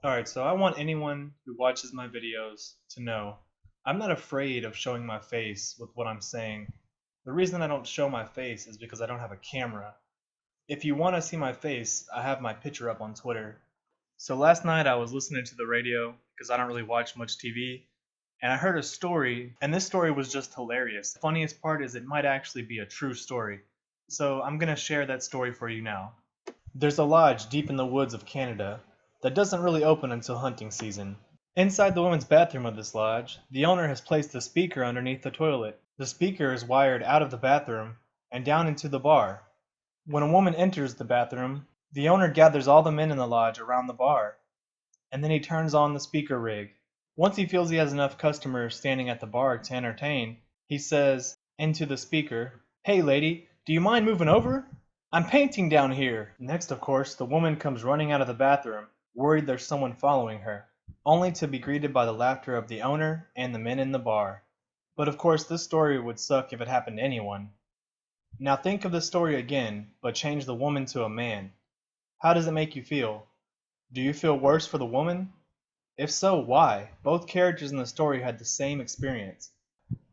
Alright, so I want anyone who watches my videos to know I'm not afraid of showing my face with what I'm saying. The reason I don't show my face is because I don't have a camera. If you want to see my face, I have my picture up on Twitter. So last night I was listening to the radio because I don't really watch much TV, and I heard a story, and this story was just hilarious. The funniest part is it might actually be a true story. So I'm gonna share that story for you now. There's a lodge deep in the woods of Canada that doesn't really open until hunting season. Inside the women's bathroom of this lodge, the owner has placed a speaker underneath the toilet. The speaker is wired out of the bathroom and down into the bar. When a woman enters the bathroom, the owner gathers all the men in the lodge around the bar, and then he turns on the speaker rig. Once he feels he has enough customers standing at the bar to entertain, he says into the speaker, "Hey lady, do you mind moving over? I'm painting down here." Next, of course, the woman comes running out of the bathroom, worried there's someone following her, only to be greeted by the laughter of the owner and the men in the bar. But of course, this story would suck if it happened to anyone. Now think of the story again, but change the woman to a man. How does it make you feel? Do you feel worse for the woman? If so, why? Both characters in the story had the same experience.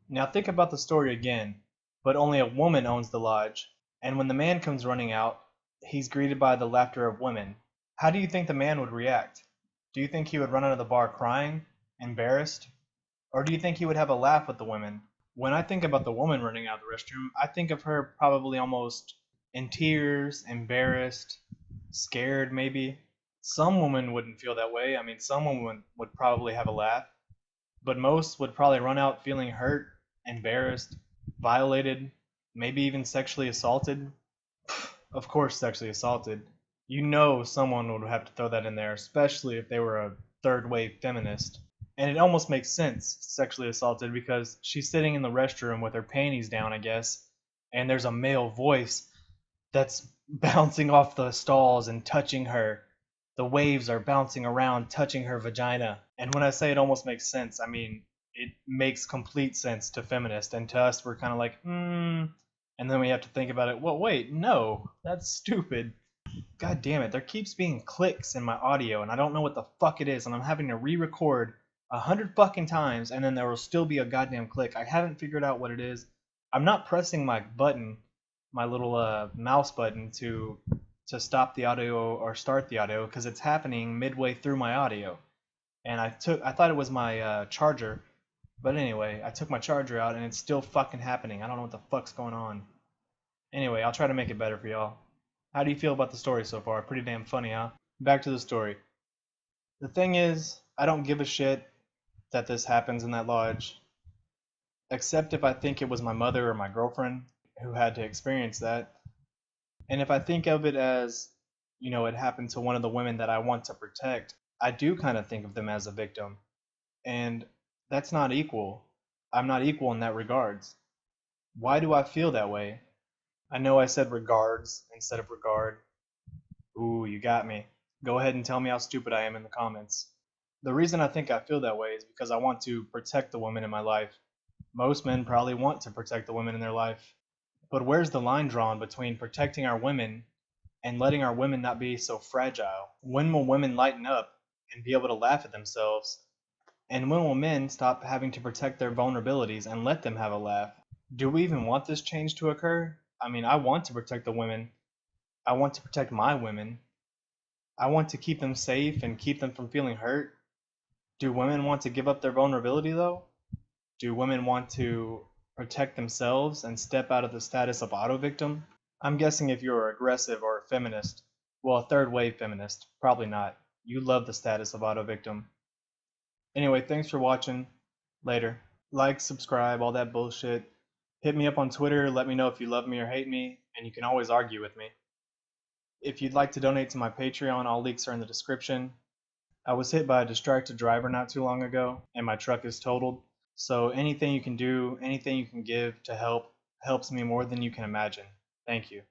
Now think about the story again, but only a woman owns the lodge, and when the man comes running out, he's greeted by the laughter of women. How do you think the man would react? Do you think he would run out of the bar crying, embarrassed? Or do you think he would have a laugh with the women? When I think about the woman running out of the restroom, I think of her probably almost in tears, embarrassed, scared maybe. Some women wouldn't feel that way. I mean, some women would probably have a laugh, but most would probably run out feeling hurt, embarrassed, violated, maybe even sexually assaulted. Of course, sexually assaulted. You know someone would have to throw that in there, especially if they were a third wave feminist. And it almost makes sense, sexually assaulted, because she's sitting in the restroom with her panties down, I guess, and there's a male voice that's bouncing off the stalls and touching her. The waves are bouncing around, touching her vagina. And when I say it almost makes sense, I mean it makes complete sense to feminists, and to us, we're kind of like, and then we have to think about it. Well, wait, no, that's stupid. God damn it, there keeps being clicks in my audio, and I don't know what the fuck it is, and I'm having to re-record 100 fucking times, and then there will still be a goddamn click. I haven't figured out what it is. I'm not pressing my button, my little mouse button to stop the audio or start the audio, because it's happening midway through my audio. And I thought it was my charger, but anyway, I took my charger out and it's still fucking happening. I don't know what the fuck's going on. Anyway, I'll try to make it better for y'all. How do you feel about the story so far? Pretty damn funny, huh? Back to the story. The thing is, I don't give a shit that this happens in that lodge, except if I think it was my mother or my girlfriend who had to experience that. And if I think of it as, it happened to one of the women that I want to protect, I do kind of think of them as a victim. And that's not equal. I'm not equal in that regards. Why do I feel that way? I know I said regards instead of regard. Ooh, you got me. Go ahead and tell me how stupid I am in the comments. The reason I think I feel that way is because I want to protect the women in my life. Most men probably want to protect the women in their life. But where's the line drawn between protecting our women and letting our women not be so fragile? When will women lighten up and be able to laugh at themselves? And when will men stop having to protect their vulnerabilities and let them have a laugh? Do we even want this change to occur? I mean, I want to protect the women. I want to protect my women. I want to keep them safe and keep them from feeling hurt. Do women want to give up their vulnerability though? Do women want to protect themselves and step out of the status of auto victim? I'm guessing if you're aggressive or a feminist, well, a third wave feminist, probably not. You love the status of auto victim. Anyway, thanks for watching. Later. Like, subscribe, all that bullshit. Hit me up on Twitter, let me know if you love me or hate me, and you can always argue with me. If you'd like to donate to my Patreon, all links are in the description. I was hit by a distracted driver not too long ago, and my truck is totaled. So anything you can do, anything you can give to help, helps me more than you can imagine. Thank you.